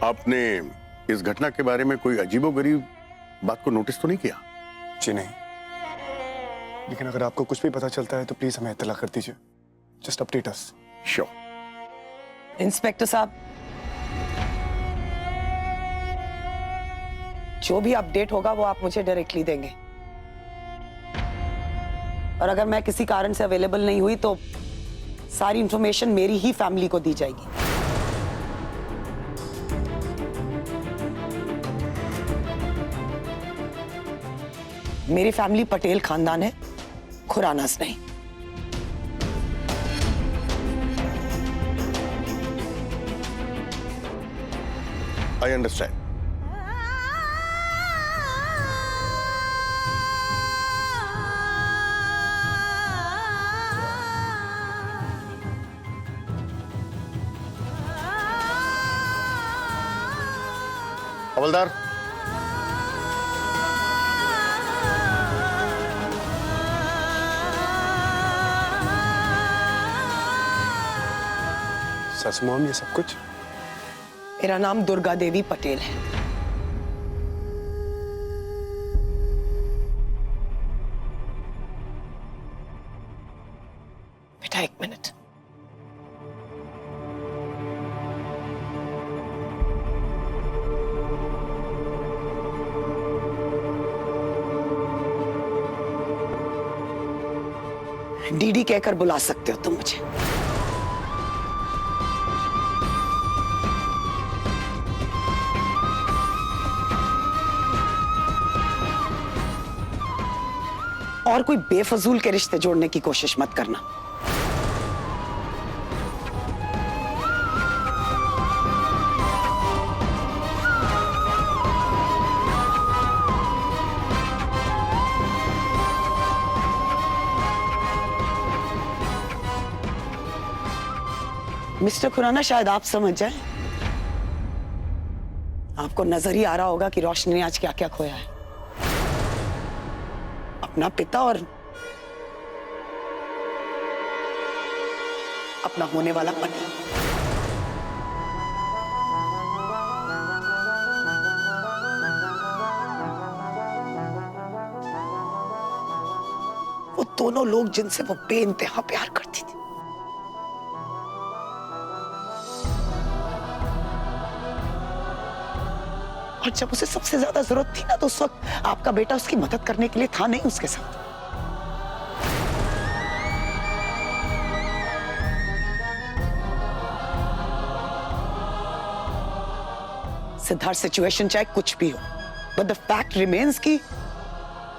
आपने इस घटना के बारे में कोई अजीबोगरीब बात को नोटिस तो नहीं किया? जी नहीं, लेकिन अगर आपको कुछ भी पता चलता है तो प्लीज हमें इत्तला कर दीजिए। Just update us. Sure. Inspector साहब, जो भी अपडेट होगा वो आप मुझे डायरेक्टली देंगे, और अगर मैं किसी कारण से अवेलेबल नहीं हुई तो सारी इंफॉर्मेशन मेरी ही फैमिली को दी जाएगी। मेरी फैमिली पटेल खानदान है, खुरानास नहीं। I understand. Havildar, such mom ये सब कुछ? मेरा नाम दुर्गा देवी पटेल है। बेटा एक मिनट। डीडी कहकर बुला सकते हो तुम मुझे। और कोई बेफजूल के रिश्ते जोड़ने की कोशिश मत करना। मिस्टर खुराना, शायद आप समझ जाए। आपको नजर ही आ रहा होगा कि रोशनी ने आज क्या क्या खोया है। अपना पिता और अपना होने वाला पति। वो दोनों लोग जिनसे वो बेइंतहा प्यार करती थी। और जब उसे सबसे ज्यादा जरूरत थी ना, तो उस वक्त आपका बेटा उसकी मदद करने के लिए था नहीं उसके साथ। सिद्धार्थ, सिचुएशन चाहे कुछ भी हो, बट द फैक्ट रिमेन्स कि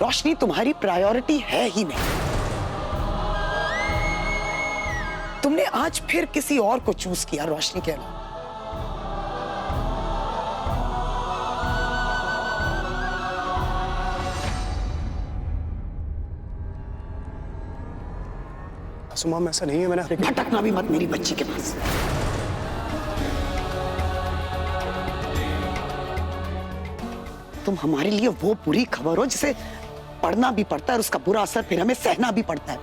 रोशनी तुम्हारी प्रायोरिटी है ही नहीं। तुमने आज फिर किसी और को चूज किया रोशनी के अलावा। मॉम ऐसा नहीं है, मैंने भटकना भी मत मेरी बच्ची के पास। तुम हमारे लिए वो बुरी खबर हो जिसे पढ़ना भी पड़ता है और उसका बुरा असर फिर हमें सहना भी पड़ता है।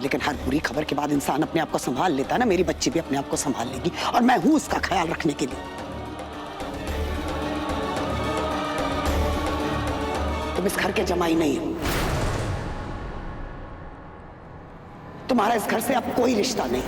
लेकिन हर बुरी खबर के बाद इंसान अपने आप को संभाल लेता है ना। मेरी बच्ची भी अपने आप को संभाल लेगी और मैं हूं उसका ख्याल रखने के लिए। तुम इस घर के जमाई नहीं हो। तुम्हारा इस घर से अब कोई रिश्ता नहीं।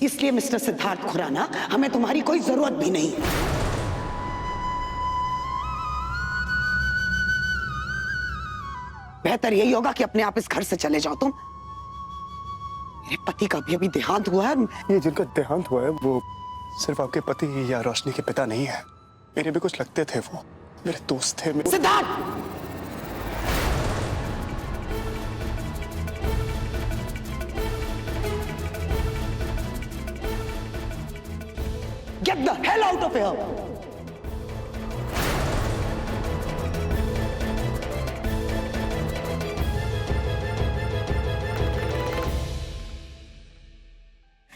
इसलिए मिस्टर सिद्धार्थ खुराना, हमें तुम्हारी कोई जरूरत भी नहीं है। बेहतर यही होगा कि अपने आप इस घर से चले जाओ तुम। मेरे पति का भी अभी देहांत हुआ है। ये जिनका देहांत हुआ है वो सिर्फ आपके पति या रोशनी के पिता नहीं है। मेरे भी कुछ लगते थे, वो मेरे दोस्त थे। Siddharth, get the hell out of here!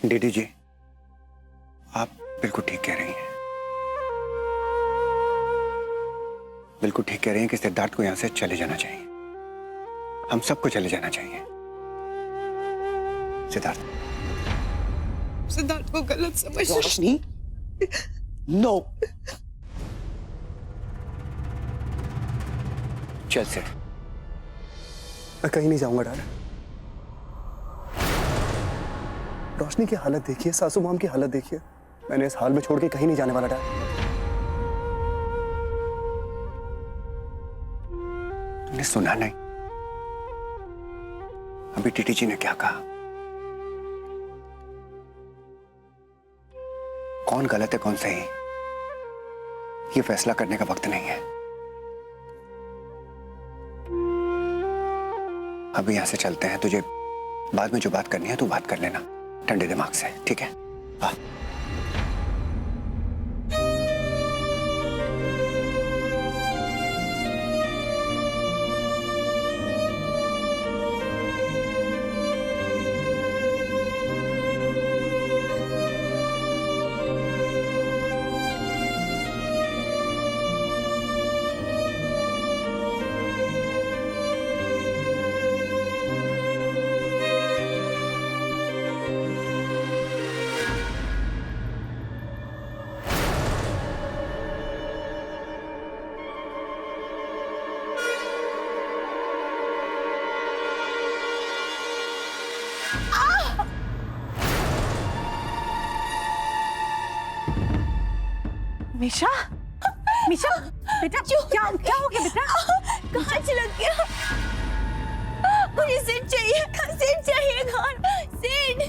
दीदी जी, आप बिल्कुल ठीक कह रही हैं। बिल्कुल ठीक कह रही हैं कि सिद्धार्थ को यहां से चले जाना चाहिए। हम सबको चले जाना चाहिए। सिद्धार्थ सिद्धार्थ को गलत समझ। रोशनी, नो। चल सिर। मैं कहीं नहीं जाऊंगा डैड। रोशनी की हालत देखिए, सासू माम की हालत देखिए। मैंने इस हाल में छोड़ के कहीं नहीं जाने वाला डैड। तुमने सुना नहीं? अभी टीटी जी ने क्या कहा? कौन गलत है कौन सही, ये फैसला करने का वक्त नहीं है। अभी यहां से चलते हैं। तुझे बाद में जो बात करनी है तू बात कर लेना ठंडे दिमाग से, ठीक है? आ। मिशा, मिशा, बेटा क्या हो गया बेटा? कहाँ से लग गया? मुझे सीट चाहिए, सीट चाहिए घर, सीट,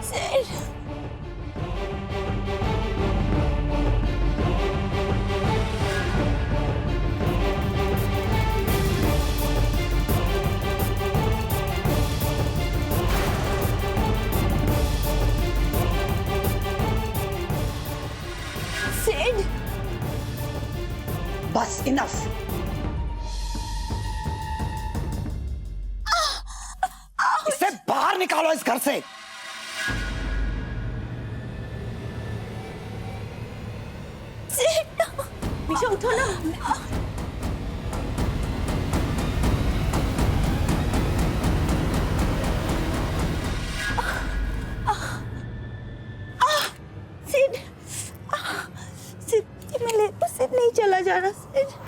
सीट। सीट। बस, इनफ। इसे बाहर निकालो इस घर से। मिशा उठो ना। सीट, सीट मिले तो सीट नहीं चला जा रहा। सीट।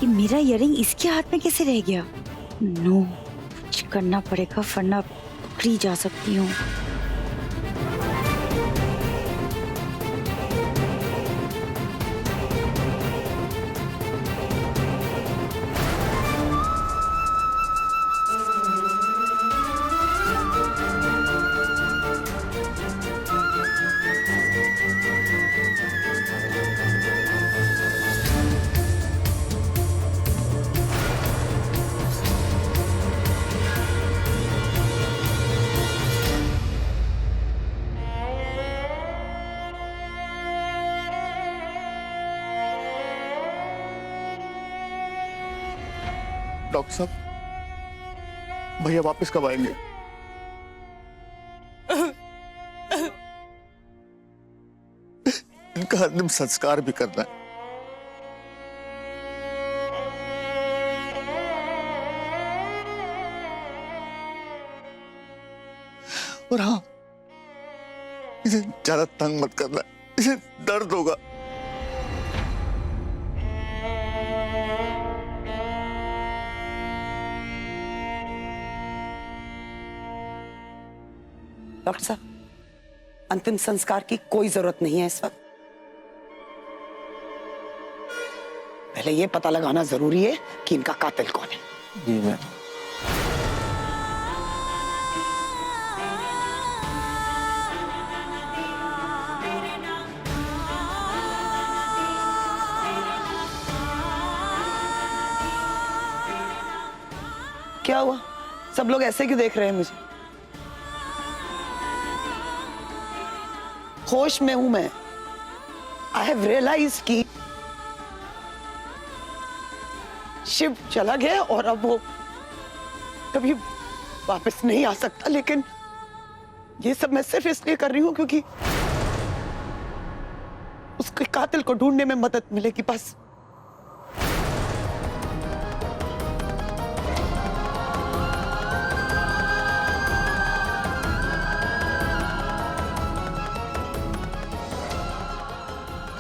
ये मेरा इयररिंग इसके हाथ में कैसे रह गया? नो, कुछ करना पड़ेगा वरना पकड़ी जा सकती हूँ। डॉक्टर साहब, भैया वापस कब आएंगे? उनका अंतिम संस्कार भी करना है। और हाँ, इसे ज्यादा तंग मत करना, इसे दर्द होगा। डॉक्टर साहब, अंतिम संस्कार की कोई जरूरत नहीं है इस वक्त। पहले यह पता लगाना जरूरी है कि इनका कातिल कौन है। जी मैम। क्या हुआ? सब लोग ऐसे क्यों देख रहे हैं मुझे? होश में हूं मैं। आई हैव रियलाइज कि शिव चला गया और अब वो कभी वापस नहीं आ सकता, लेकिन ये सब मैं सिर्फ इसलिए कर रही हूं क्योंकि उसके कातिल को ढूंढने में मदद मिलेगी, बस।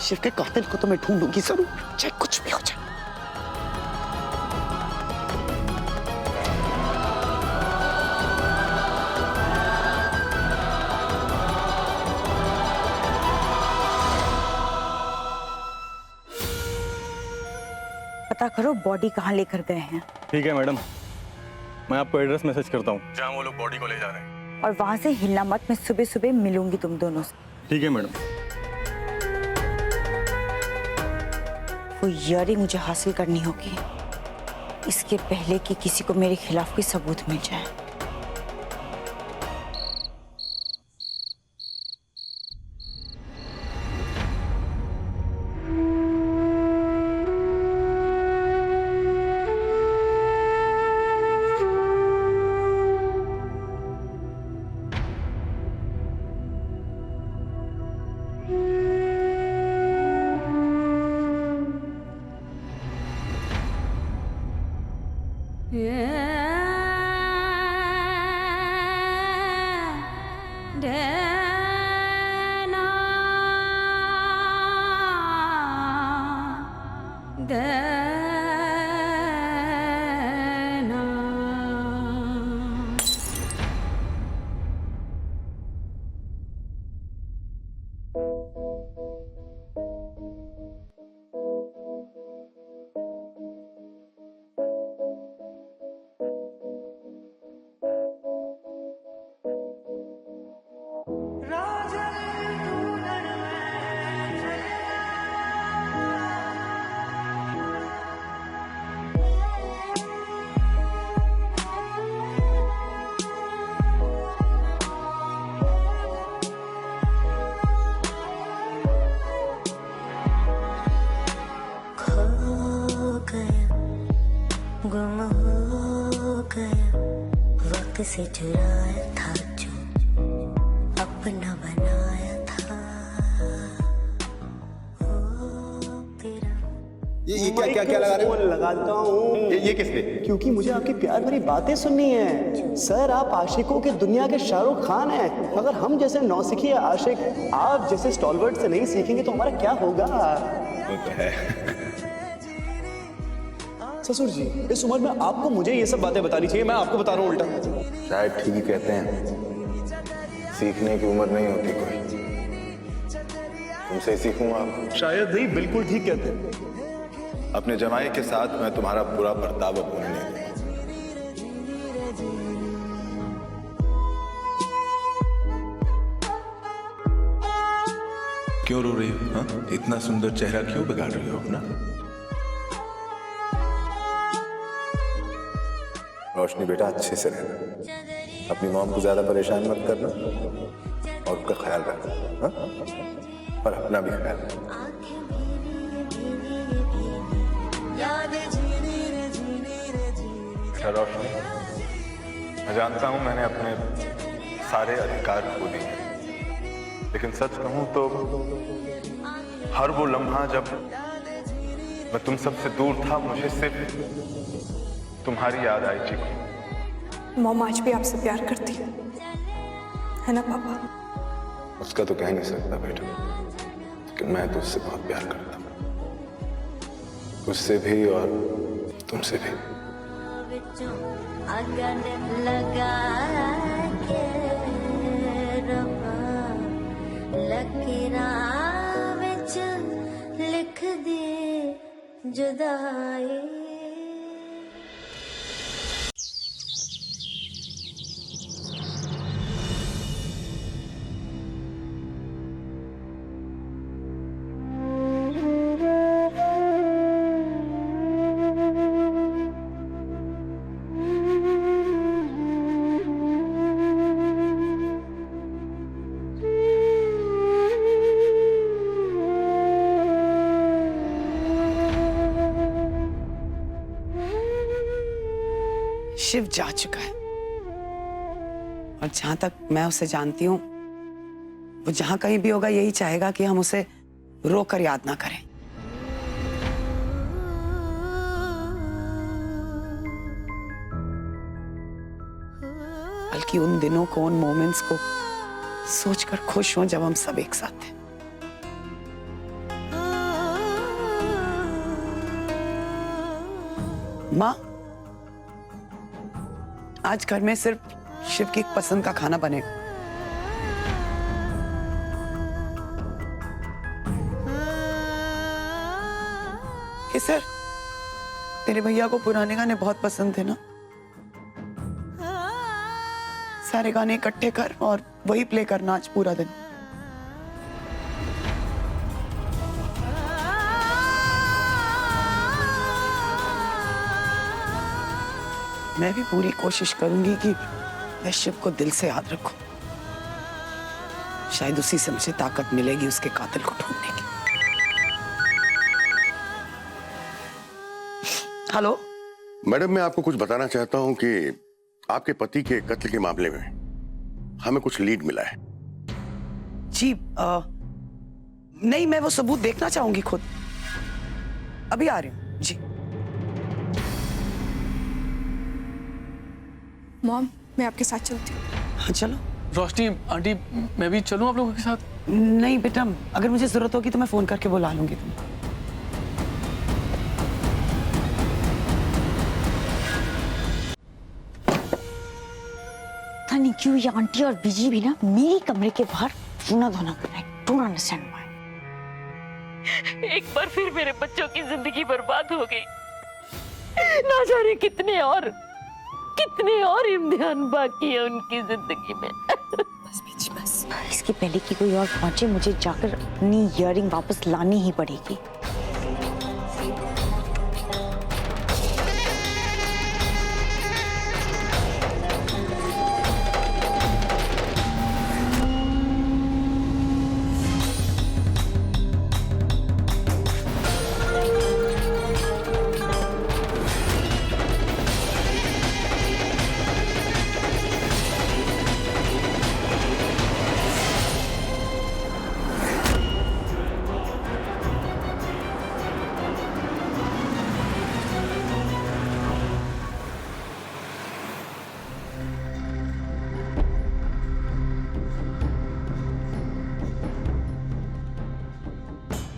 शिव के कातिल को तो मैं ढूंढूंगी जरूर, चाहे कुछ भी हो जाए। पता करो बॉडी कहाँ लेकर गए हैं, ठीक है मैडम, मैं आपको एड्रेस मैसेज करता हूँ जहाँ वो लोग बॉडी को ले जा रहे हैं। और वहां से हिलना मत। मैं सुबह सुबह मिलूंगी तुम दोनों से। ठीक है मैडम। वो इयरिंग मुझे हासिल करनी होगी, इसके पहले कि किसी को मेरे खिलाफ कोई सबूत मिल जाए। गुम हो गया, वक्त से चुराया था जो अपना बनाया था। ओ तेरा ये क्या लगा रहे हो? लगाता हूँ। ये किस लिए? क्योंकि मुझे आपकी प्यार भरी बातें सुननी है। सर, आप आशिकों के दुनिया के शाहरुख खान हैं। अगर हम जैसे नौसिखिए आशिक आप जैसे स्टॉलवर्ड से नहीं सीखेंगे तो हमारा क्या होगा? वो तो है। ससुर जी, इस उम्र में आपको मुझे ये सब बातें बतानी चाहिए, मैं आपको बता रहा हूँ उल्टा। शायद ठीक ही कहते हैं, सीखने की उम्र नहीं होती कोई। तुमसे सीखूंगा। शायद नहीं, बिल्कुल ठीक कहते हैं। अपने जमाई के साथ मैं तुम्हारा पूरा बर्ताव अपने नहीं दूंगा। क्यों रो रही हो? हाँ? इतना सुंदर चेहरा क्यों बिगाड़ रही हो अपना? रोशनी बेटा, अच्छे से रहना, अपनी मॉम को ज्यादा परेशान मत करना और उसका ख्याल रखना, हाँ? और अपना भी ख्याल रखना। रोशनी, मैं जानता हूं मैंने अपने सारे अधिकार खो दिए, लेकिन सच कहूं तो हर वो लम्हा जब मैं तुम सबसे दूर था, मुझे सिर्फ तुम्हारी याद आई चीकू। मॉम आज भी आपसे प्यार करती है ना पापा? उसका तो कह नहीं सकता बेटा, कि मैं तो उससे बहुत प्यार करता हूँ, उससे भी और तुमसे भी। अगन लगा के रब्बा लकीरां विच लिख दे जुदाई। शिव जा चुका है और जहां तक मैं उसे जानती हूं, वो जहां कहीं भी होगा यही चाहेगा कि हम उसे रोकर याद ना करें। बल्कि उन दिनों को, उन मोमेंट्स को सोचकर खुश हों जब हम सब एक साथ थे। माँ, आज घर में सिर्फ शिव की पसंद का खाना बनेगा। सर, तेरे भैया को पुराने गाने बहुत पसंद थे ना? सारे गाने इकट्ठे कर और वही प्ले करना आज पूरा दिन। मैं भी पूरी कोशिश करूंगी कि मैं शिव को दिल से याद रखूं। शायद उसी से मुझे ताकत मिलेगी उसके कातिल को ढूंढने की। हेलो मैडम, मैं आपको कुछ बताना चाहता हूं कि आपके पति के कत्ल के मामले में हमें कुछ लीड मिला है। जी नहीं, मैं वो सबूत देखना चाहूंगी खुद। अभी आ रही हूँ जी। मॉम, मैं आपके साथ चलती हूँ। हाँ चलो। रोशनी आंटी, मैं भी चलूं आप लोगों के साथ? नहीं बेटा, अगर मुझे जरूरत होगी तो मैं फोन करके बुला लूंगी तुमको। पता नहीं क्यों ये आंटी और बीजी भी ना मेरे कमरे के बाहर रोना धोना कर रहा है। Don't understand why. एक बार फिर मेरे बच्चों की जिंदगी बर्बाद हो गई। ना जाने कितने और इम्तिहान बाकी है उनकी जिंदगी में। बस बीजी बस। इसके पहले कि कोई और पहुंचे, मुझे जाकर अपनी इयररिंग वापस लानी ही पड़ेगी।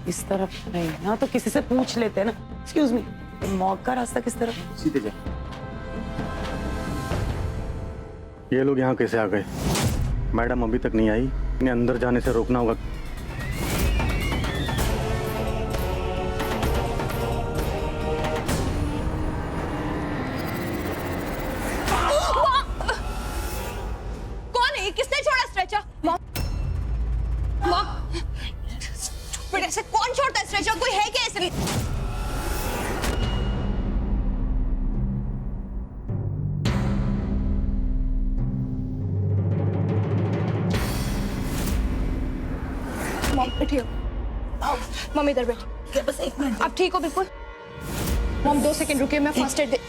इस तरफ नहीं ना, तो किसी से पूछ लेते हैं ना। एक्सक्यूज मी, मॉग का रास्ता किस तरफ? सीधे जा। ये लोग यहाँ कैसे आ गए? मैडम अभी तक नहीं आई, इन्हें अंदर जाने से रोकना होगा। कौन है? किसने छोड़ा स्ट्रेचर? मॉम, फिर ऐसे कौन छोड़ता है स्ट्रेचर? कोई है क्या ऐसे? मॉम बैठी हो। मम्मी इधर बैठी। बस एक मिनट। आप ठीक हो बिल्कुल? मॉम 2 सेकंड रुकिए, मैं फर्स्ट एड दे।